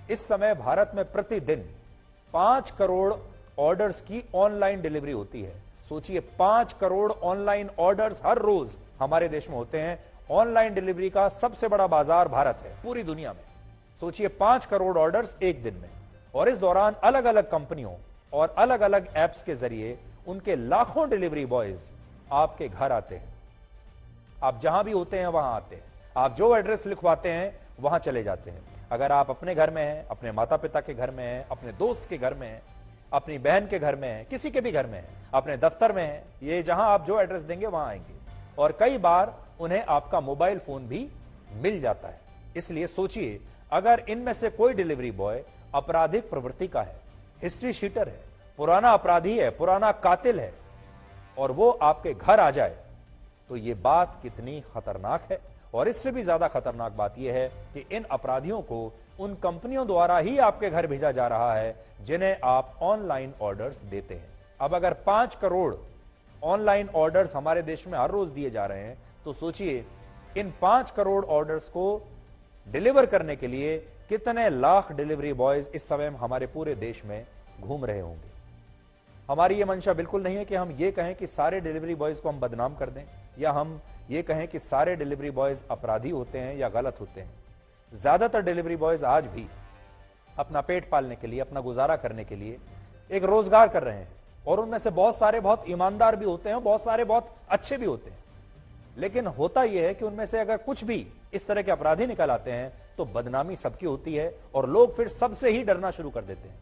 इस समय भारत में प्रतिदिन 5 करोड़ ऑर्डर्स की ऑनलाइन डिलीवरी होती है। सोचिए, 5 करोड़ ऑनलाइन ऑर्डर्स हर रोज हमारे देश में होते हैं। ऑनलाइन डिलीवरी का सबसे बड़ा बाजार भारत है पूरी दुनिया में। सोचिए, 5 करोड़ ऑर्डर्स एक दिन में, और इस दौरान अलग अलग कंपनियों और अलग अलग एप्स के जरिए उनके लाखों डिलीवरी बॉयज आपके घर आते हैं। आप जहां भी होते हैं वहां आते हैं। आप जो एड्रेस लिखवाते हैं वहां चले जाते हैं। अगर आप अपने घर में हैं, अपने माता पिता के घर में हैं, अपने दोस्त के घर में हैं, अपनी बहन के घर में हैं, किसी के भी घर में हैं, अपने दफ्तर में हैं, ये जहां आप जो एड्रेस देंगे वहां आएंगे। और कई बार उन्हें आपका मोबाइल फोन भी मिल जाता है। इसलिए सोचिए, अगर इनमें से कोई डिलीवरी बॉय आपराधिक प्रवृत्ति का है, हिस्ट्री शीटर है, पुराना अपराधी है, पुराना कातिल है, और वो आपके घर आ जाए, तो ये बात कितनी खतरनाक है। और इससे भी ज्यादा खतरनाक बात यह है कि इन अपराधियों को उन कंपनियों द्वारा ही आपके घर भेजा जा रहा है जिन्हें आप ऑनलाइन ऑर्डर्स देते हैं। अब अगर 5 करोड़ ऑनलाइन ऑर्डर्स हमारे देश में हर रोज दिए जा रहे हैं, तो सोचिए इन 5 करोड़ ऑर्डर्स को डिलीवर करने के लिए कितने लाख डिलीवरी बॉयज इस समय हमारे पूरे देश में घूम रहे होंगे। हमारी यह मंशा बिल्कुल नहीं है कि हम ये कहें कि सारे डिलीवरी बॉयज को हम बदनाम कर दें, या हम ये कहें कि सारे डिलीवरी बॉयज अपराधी होते हैं या गलत होते हैं। ज्यादातर डिलीवरी बॉयज आज भी अपना पेट पालने के लिए, अपना गुजारा करने के लिए एक रोजगार कर रहे हैं, और उनमें से बहुत सारे बहुत ईमानदार भी होते हैं, बहुत सारे बहुत अच्छे भी होते हैं। लेकिन होता यह है कि उनमें से अगर कुछ भी इस तरह के अपराधी निकल आते हैं तो बदनामी सबकी होती है, और लोग फिर सबसे ही डरना शुरू कर देते हैं।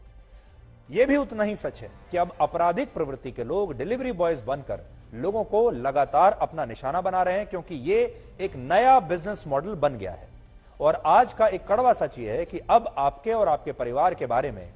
यह भी उतना ही सच है कि अब आपराधिक प्रवृत्ति के लोग डिलीवरी बॉयज बनकर लोगों को लगातार अपना निशाना बना रहे हैं, क्योंकि यह एक नया बिजनेस मॉडल बन गया है। और आज का एक कड़वा सच यह है कि अब आपके और आपके परिवार के बारे में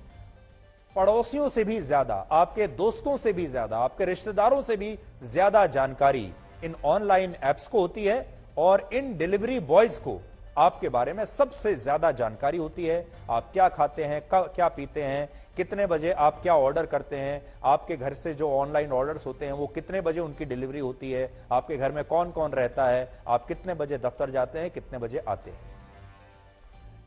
पड़ोसियों से भी ज्यादा, आपके दोस्तों से भी ज्यादा, आपके रिश्तेदारों से भी ज्यादा जानकारी इन ऑनलाइन एप्स को होती है, और इन डिलीवरी बॉयज को आपके बारे में सबसे ज्यादा जानकारी होती है। आप क्या खाते हैं, क्या पीते हैं, कितने बजे आप क्या ऑर्डर करते हैं, आपके घर से जो ऑनलाइन ऑर्डर्स होते हैं वो कितने बजे उनकी डिलीवरी होती है, आपके घर में कौन कौन रहता है, आप कितने बजे दफ्तर जाते हैं, कितने बजे आते हैं।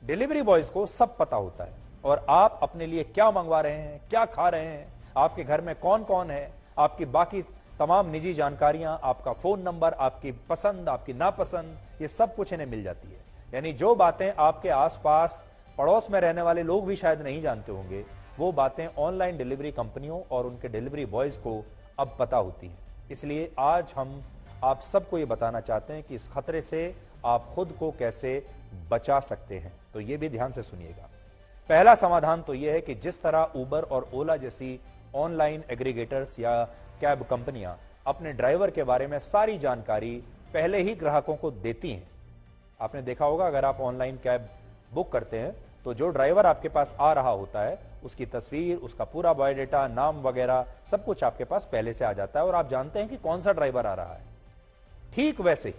डिलीवरी बॉयज को सब पता होता है, और आप अपने लिए क्या मंगवा रहे हैं, क्या खा रहे हैं, आपके घर में कौन कौन है, आपकी बाकी तमाम निजी जानकारियां, आपका फोन नंबर, आपकी पसंद, आपकी नापसंद, ये सब कुछ इन्हें मिल जाती है। यानी जो बातें आपके आसपास पड़ोस में रहने वाले लोग भी शायद नहीं जानते होंगे, वो बातें ऑनलाइन डिलीवरी कंपनियों और उनके डिलीवरी बॉयज को अब पता होती हैं। इसलिए आज हम आप सबको ये बताना चाहते हैं कि इस खतरे से आप खुद को कैसे बचा सकते हैं। तो ये भी ध्यान से सुनिएगा। पहला समाधान तो यह है कि जिस तरह उबर और ओला जैसी ऑनलाइन एग्रीगेटर्स या कैब कंपनियां अपने ड्राइवर के बारे में सारी जानकारी पहले ही ग्राहकों को देती हैं। आपने देखा होगा, अगर आप ऑनलाइन कैब बुक करते हैं तो जो ड्राइवर आपके पास आ रहा होता है उसकी तस्वीर, उसका पूरा बायोडेटा, नाम वगैरह सब कुछ आपके पास पहले से आ जाता है, और आप जानते हैं कि कौन सा ड्राइवर आ रहा है। ठीक वैसे ही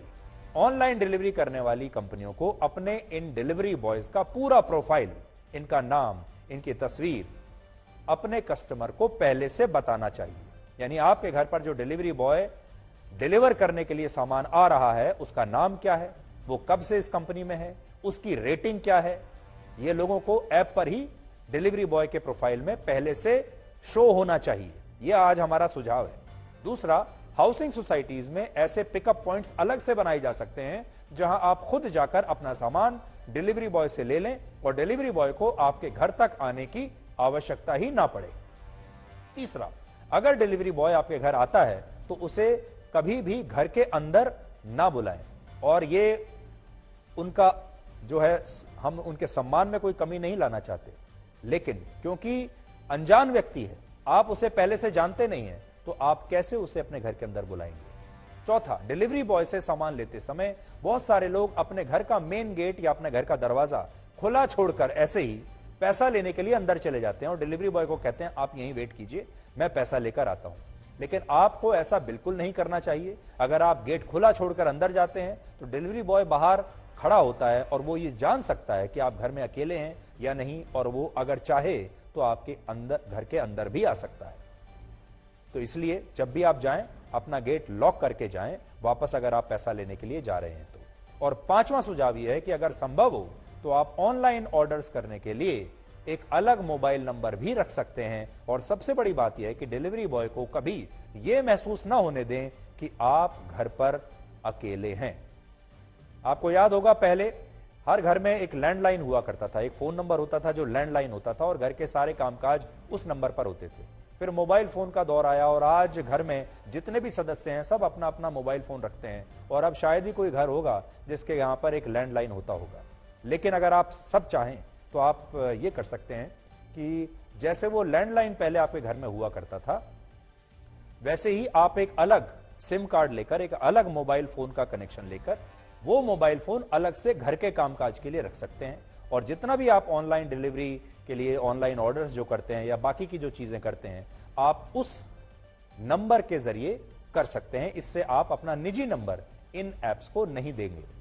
ऑनलाइन डिलीवरी करने वाली कंपनियों को अपने इन डिलीवरी बॉयज का पूरा प्रोफाइल, इनका नाम, इनकी तस्वीर अपने कस्टमर को पहले से बताना चाहिए। यानी आपके घर पर जो डिलीवरी बॉय डिलीवर करने के लिए सामान आ रहा है उसका नाम क्या है, वो कब से इस कंपनी में है, उसकी रेटिंग क्या है, ये लोगों को ऐप पर ही डिलीवरी बॉय के प्रोफाइल में पहले से शो होना चाहिए। यह आज हमारा सुझाव है। दूसरा, हाउसिंग सोसाइटीज में ऐसे पिकअप पॉइंट्स अलग से बनाए जा सकते हैं जहां आप खुद जाकर अपना सामान डिलीवरी बॉय से ले लें और डिलीवरी बॉय को आपके घर तक आने की आवश्यकता ही ना पड़े। तीसरा, अगर डिलीवरी बॉय आपके घर आता है तो उसे कभी भी घर के अंदर ना बुलाएं, और ये उनका जो है, हम उनके सम्मान में कोई कमी नहीं लाना चाहते, लेकिन क्योंकि अनजान व्यक्ति है, आप उसे पहले से जानते नहीं हैं, तो आप कैसे उसे अपने घर के अंदर बुलाएंगे। चौथा, डिलीवरी बॉय से सामान लेते समय बहुत सारे लोग अपने घर का मेन गेट या अपने घर का दरवाजा खुला छोड़कर ऐसे ही पैसा लेने के लिए अंदर चले जाते हैं और डिलीवरी बॉय को कहते हैं आप यहीं वेट कीजिए, मैं पैसा लेकर आता हूं। लेकिन आपको ऐसा बिल्कुल नहीं करना चाहिए। अगर आप गेट खुला छोड़कर अंदर जाते हैं तो डिलीवरी बॉय बाहर खड़ा होता है और वो ये जान सकता है कि आप घर में अकेले हैं या नहीं, और वो अगर चाहे तो आपके अंदर, घर के अंदर भी आ सकता है। तो इसलिए जब भी आप जाएं अपना गेट लॉक करके जाएं, वापस अगर आप पैसा लेने के लिए जा रहे हैं तो। और पांचवा सुझाव यह है कि अगर संभव हो तो आप ऑनलाइन ऑर्डर्स करने के लिए एक अलग मोबाइल नंबर भी रख सकते हैं। और सबसे बड़ी बात यह है कि डिलीवरी बॉय को कभी यह महसूस ना होने दें कि आप घर पर अकेले हैं। आपको याद होगा पहले हर घर में एक लैंडलाइन हुआ करता था, एक फोन नंबर होता था जो लैंडलाइन होता था और घर के सारे कामकाज उस नंबर पर होते थे। फिर मोबाइल फोन का दौर आया और आज घर में जितने भी सदस्य हैं सब अपना अपना मोबाइल फोन रखते हैं और अब शायद ही कोई घर होगा जिसके यहां पर एक लैंडलाइन होता होगा। लेकिन अगर आप सब चाहें तो आप ये कर सकते हैं कि जैसे वो लैंडलाइन पहले आपके घर में हुआ करता था वैसे ही आप एक अलग सिम कार्ड लेकर, एक अलग मोबाइल फोन का कनेक्शन लेकर वो मोबाइल फोन अलग से घर के कामकाज के लिए रख सकते हैं। और जितना भी आप ऑनलाइन डिलीवरी के लिए ऑनलाइन ऑर्डर्स जो करते हैं या बाकी की जो चीजें करते हैं आप उस नंबर के जरिए कर सकते हैं। इससे आप अपना निजी नंबर इन एप्स को नहीं देंगे।